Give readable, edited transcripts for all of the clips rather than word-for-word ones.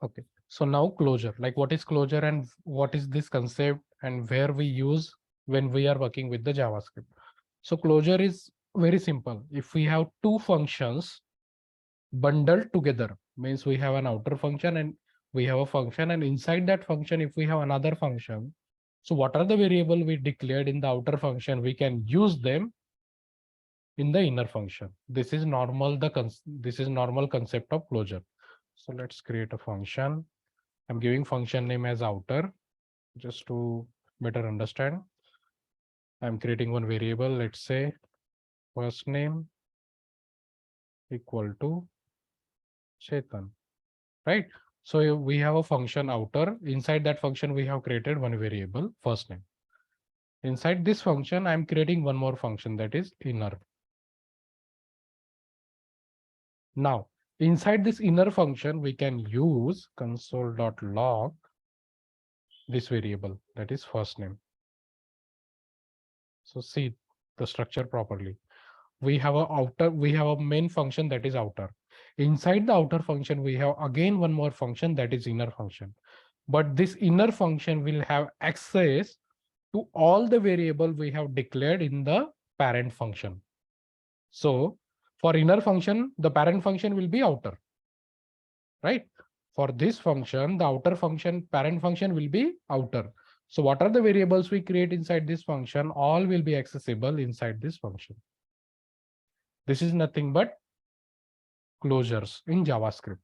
Okay. So now closure, like what is closure and what is this concept and where we use when we are working with the JavaScript. So closure is very simple. If we have two functions bundled together, means we have an outer function and we have a function, and inside that function, if we have another function, so what are the variable we declared in the outer function, we can use them in the inner function. This is normal, this is normal concept of closure. So let's create a function. I'm giving function name as outer just to better understand. I'm creating one variable, let's say first name equal to Chetan, right? So we have a function outer. Inside that function, we have created one variable first name. Inside this function, I'm creating one more function, that is inner. Now, inside this inner function, we can use console.log this variable, that is first name. So see the structure properly. We have a main function, that is outer. Inside the outer function, we have again one more function, that is inner function. But this inner function will have access to all the variable we have declared in the parent function. So for inner function, the parent function will be outer, right? For this function, the outer function, parent function will be outer. So what are the variables we create inside this function? All will be accessible inside this function. This is nothing but closures in JavaScript.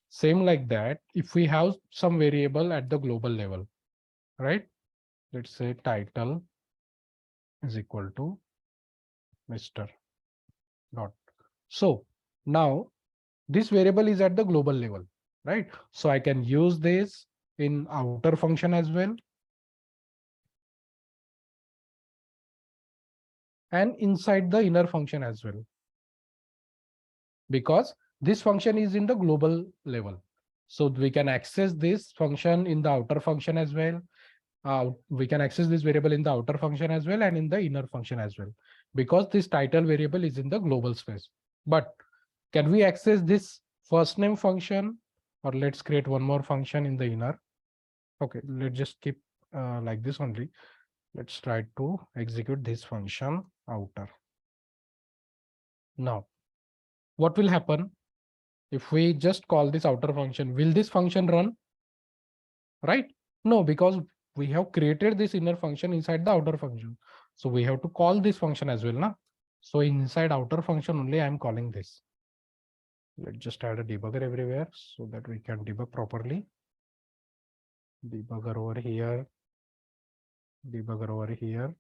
Same like that, if we have some variable at the global level, right? Let's say title is equal to Mr. Dot. So now this variable is at the global level, right? So I can use this in outer function as well. And inside the inner function as well. Because this function is in the global level. So we can access this function in the outer function as well. We can access this variable in the outer function as well and in the inner function as well, because this title variable is in the global space. But can we access this first name function, or let's create one more function in the inner? Okay, let's just keep like this only. Let's try to execute this function outer. Now, what will happen if we just call this outer function? Will this function run? Right? No, because we have created this inner function inside the outer function. So we have to call this function as well. Na? So inside outer function only, I'm calling this. Let's just add a debugger everywhere so that we can debug properly. Debugger over here, debugger over here,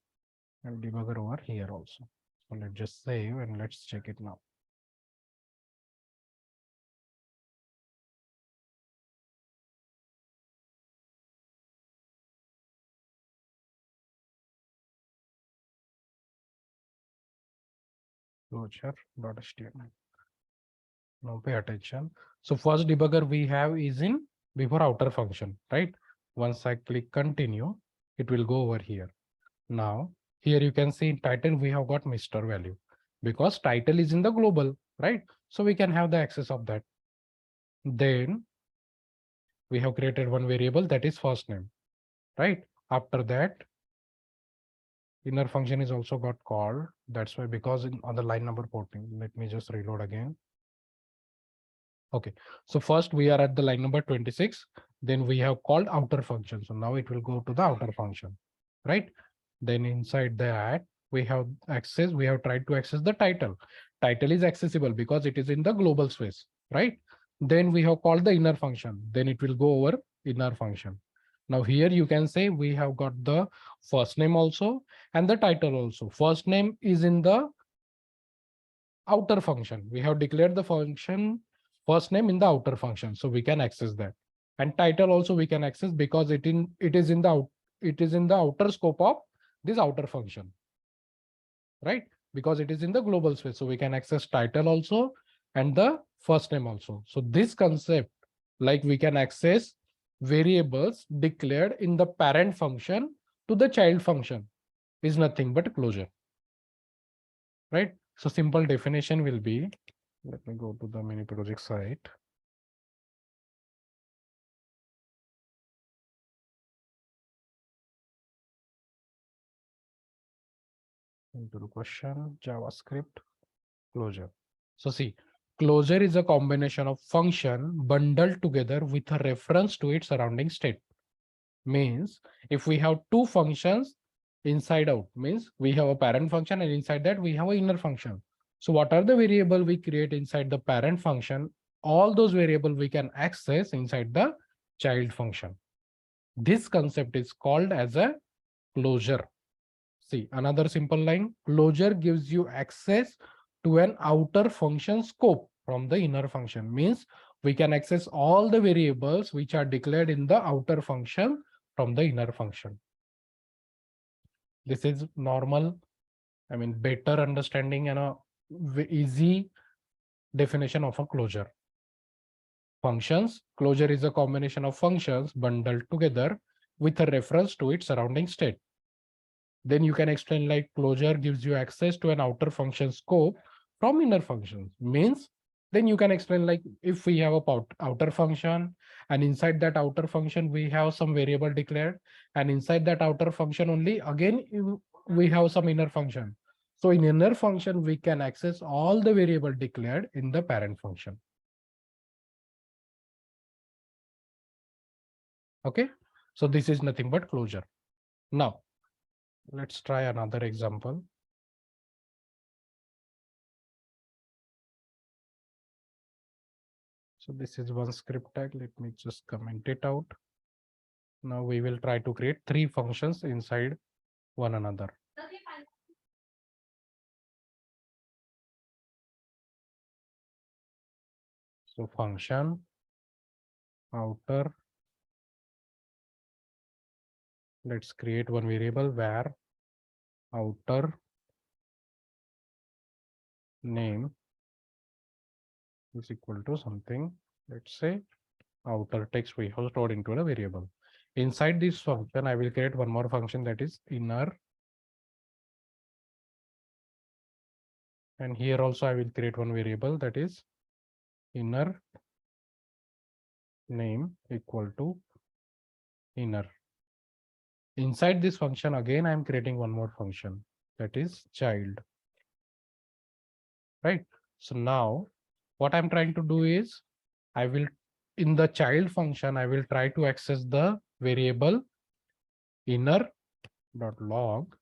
and debugger over here also. So let's just save and let's check it now. Closure.html. Now pay attention. So first debugger we have is in before outer function, right? Once I click continue, it will go over here. Now here you can see in title we have got Mr. value because title is in the global, right? So we can have the access of that. Then we have created one variable, that is first name, right? After that, inner function is also got called. That's why, because on the line number 14, let me just reload again. Okay, so first we are at the line number 26, then we have called outer function. So now it will go to the outer function, right? Then inside that we have access, we have tried to access the title. Title is accessible because it is in the global space, right? Then we have called the inner function, then it will go over inner function. Now here you can say we have got the first name also and the title also. First name is in the outer function. We have declared the function first name in the outer function, so we can access that. And title also we can access because it is in the outer scope of this outer function, right? Because it is in the global space, so we can access title also and the first name also. So this concept, like we can access variables declared in the parent function to the child function, is nothing but closure, right? So simple definition will be, let me go to the mini project site. Interview question, JavaScript, closure. So see, closure is a combination of function bundled together with a reference to its surrounding state. Means if we have two functions inside out, means we have a parent function and inside that we have an inner function. So what are the variable we create inside the parent function? All those variable we can access inside the child function. This concept is called as a closure. See, another simple line, closure gives you access to an outer function scope from the inner function. Means we can access all the variables which are declared in the outer function from the inner function. This is normal, I mean, better understanding and a easy definition of a closure. Functions, closure is a combination of functions bundled together with a reference to its surrounding state. Then you can explain like closure gives you access to an outer function scope from inner functions. Means then you can explain like if we have a outer function and inside that outer function we have some variable declared, and inside that outer function only again we have some inner function. So in inner function we can access all the variable declared in the parent function. Okay, so this is nothing but closure. Now let's try another example. So this is one script tag. Let me just comment it out. Now we will try to create three functions inside one another. So function outer, let's create one variable where outer name is equal to something. Let's say outer text we have stored into a variable. Inside this function, I will create one more function that is inner. And here also I will create one variable that is inner name equal to inner. Inside this function, again, I'm creating one more function that is child. Right. So now what I'm trying to do is I will in the child function, I will try to access the variable inner.log.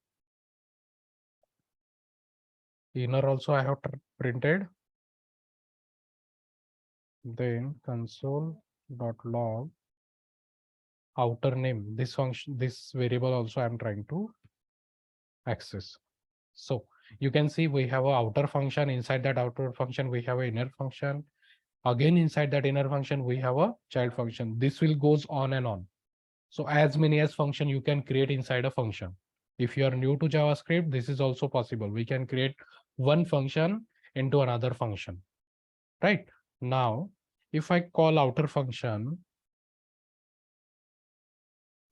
Inner also I have printed. Then console.log outer name. This function, this variable also I'm trying to access. So you can see we have a outer function. Inside that outer function, we have an inner function. Again, inside that inner function, we have a child function. This will goes on and on. So as many as function you can create inside a function. If you are new to JavaScript, this is also possible. We can create one function into another function, right? Now, if I call outer function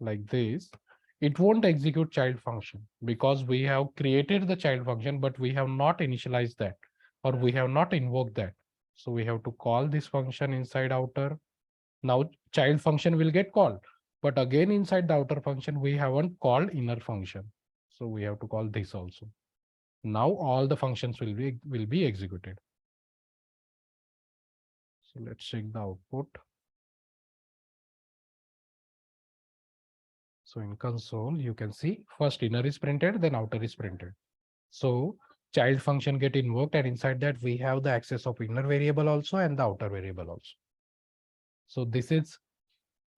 like this, it won't execute child function because we have created the child function, but we have not initialized that or we have not invoked that. So we have to call this function inside outer. Now child function will get called, but again inside the outer function, we haven't called inner function. So we have to call this also. Now all the functions will be executed. So let's check the output. So in console, you can see first inner is printed, then outer is printed. So child function get invoked, and inside that we have the access of inner variable also and the outer variable also. So this is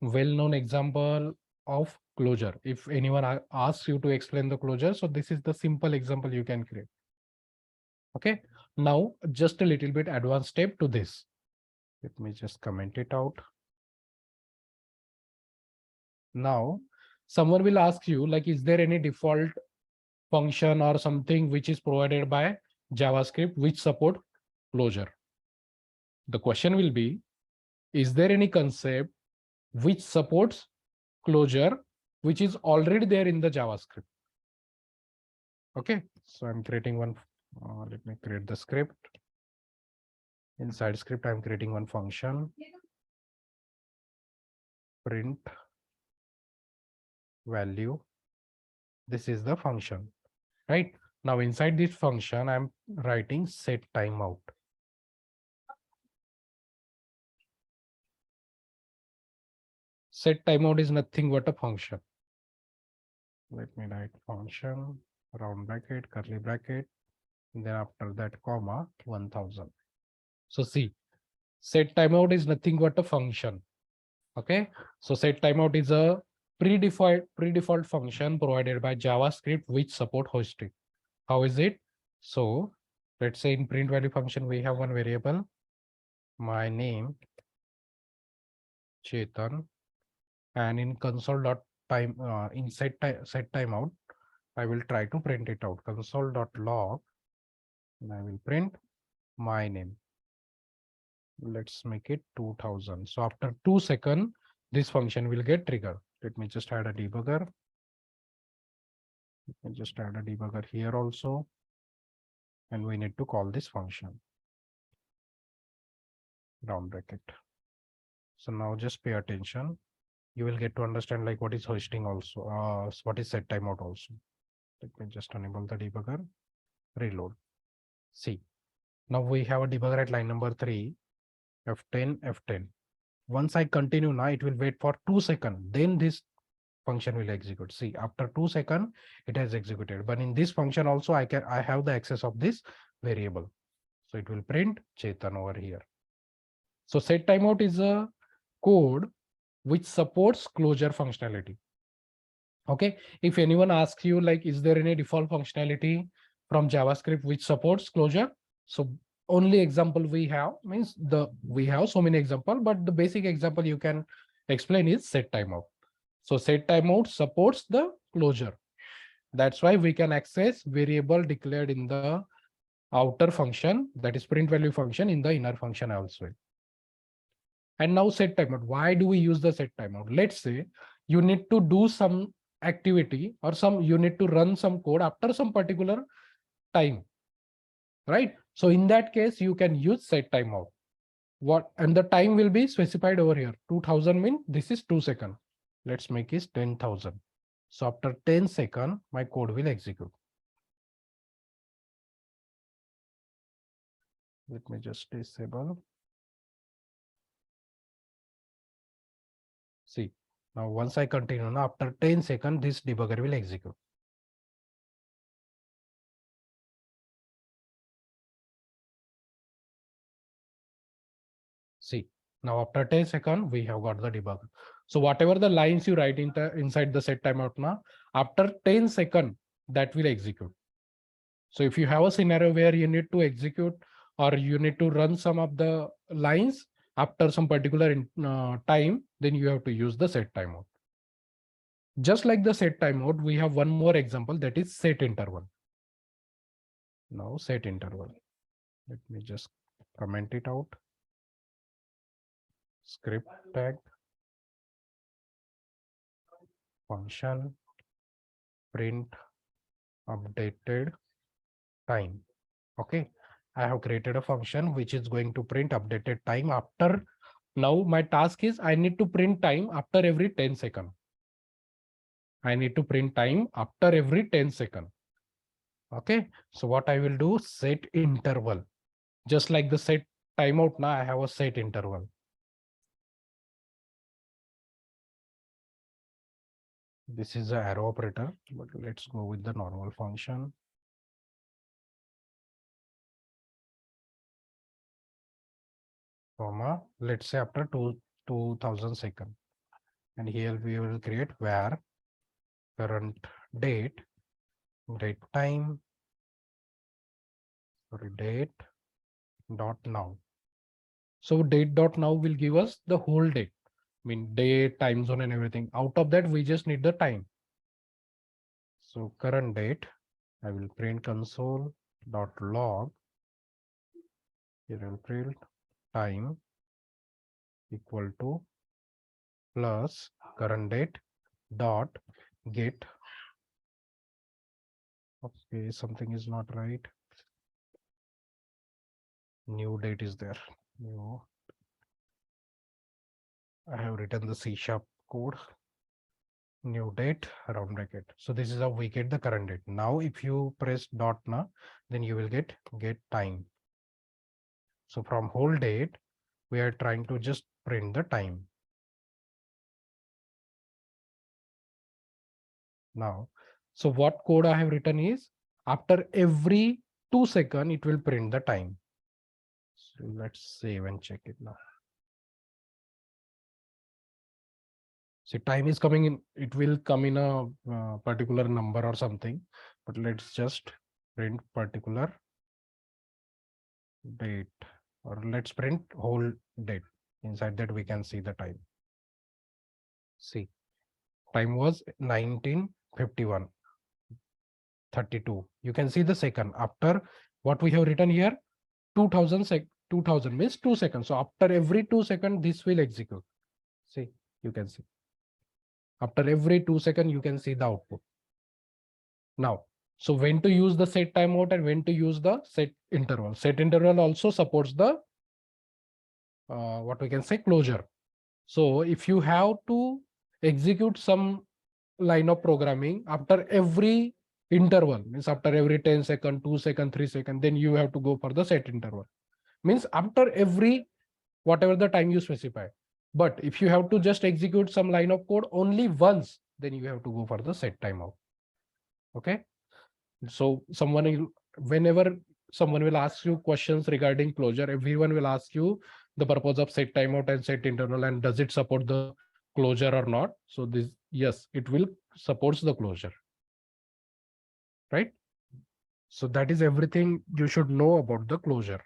well-known example of closure. If anyone asks you to explain the closure, so this is the simple example you can create. Okay, now just a little bit advanced step to this. Let me just comment it out. Now, someone will ask you like, is there any default function or something which is provided by JavaScript which support closure? The question will be, is there any concept which supports closure which is already there in the JavaScript? Okay, so I'm creating one. Let me create the script. Inside script, I'm creating one function. Print value. This is the function, right? Now inside this function, I'm writing set timeout. Set timeout is nothing but a function. Let me write function, round bracket, curly bracket, and then after that comma 1000. So see, set timeout is nothing but a function. Okay, so set timeout is a predefault function provided by JavaScript which support hosting. How is it? So let's say in print value function we have one variable, my name Chetan, and in console.time in set timeout I will try to print it out, console.log, and I will print my name. Let's make it 2000. So after 2 seconds, this function will get triggered. Let me just add a debugger. Let me just add a debugger here also. And we need to call this function, round bracket. So now just pay attention. You will get to understand like what is hosting also, what is set timeout also. Let me just enable the debugger, reload. See, now we have a debugger at line number 3, F10, F10. Once I continue now, it will wait for 2 seconds. Then this function will execute. See, after 2 seconds, it has executed. But in this function also, I have the access of this variable. So it will print Chetan over here. So set timeout is a code which supports closure functionality. Okay, if anyone asks you like, is there any default functionality from JavaScript which supports closure? So only example we have means we have so many example, but the basic example you can explain is set timeout. So set timeout supports the closure. That's why we can access variable declared in the outer function, that is print value function, in the inner function also. And now set timeout. Why do we use the set timeout? Let's say you need to do some activity or you need to run some code after some particular time, right? So in that case, you can use set timeout. And the time will be specified over here. 2000 means this is 2 seconds. Let's make it 10,000. So after 10 seconds, my code will execute. Let me just disable. See, now once I continue, now after 10 seconds, this debugger will execute. See, now after 10 seconds, we have got the debugger. So whatever the lines you write inside the set timeout now, after 10 seconds, that will execute. So if you have a scenario where you need to execute or you need to run some of the lines after some particular time, then you have to use the set timeout. Just like the set timeout, we have one more example, that is set interval. Now set interval. Let me just comment it out. Script tag, function, print updated time. Okay, I have created a function which is going to print updated time after. Now my task is I need to print time after every 10 seconds. I need to print time after every 10 seconds. Okay, so what I will do, set interval. Just like the set timeout, now I have a set interval. This is an arrow operator, but let's go with the normal function. Comma, let's say after 2000 seconds. And here we will create var current date, date time, sorry, date dot now. So date dot now will give us the whole date. I mean, day, time zone, and everything. Out of that, we just need the time. So current date, I will print console dot log. Here I will print time equal to plus current date dot get. Okay, something is not right. New date is there. New. I have written the C# code. new date, round bracket. So this is how we get the current date. Now, if you press dot now, then you will get time. So from whole date, we are trying to just print the time. Now, so what code I have written is after every 2 seconds, it will print the time. So let's save and check it now. So time is coming in, it will come in a particular number or something, but let's just print particular date, or let's print whole date. Inside that we can see the time. See, time was 1951, 32. You can see the second after what we have written here, 2000 means 2 seconds. So after every 2 seconds, this will execute. See, you can see. After every 2 seconds, you can see the output. Now, so when to use the set timeout and when to use the set interval. Set interval also supports the what we can say closure. So if you have to execute some line of programming after every interval, means after every 10 second, 2 second, 3 second, then you have to go for the set interval. Means after every whatever the time you specify. But if you have to just execute some line of code only once, then you have to go for the set timeout. Okay. So whenever someone will ask you questions regarding closure, everyone will ask you the purpose of set timeout and set interval and does it support the closure or not. So this, yes, it will supports the closure, right? So that is everything you should know about the closure.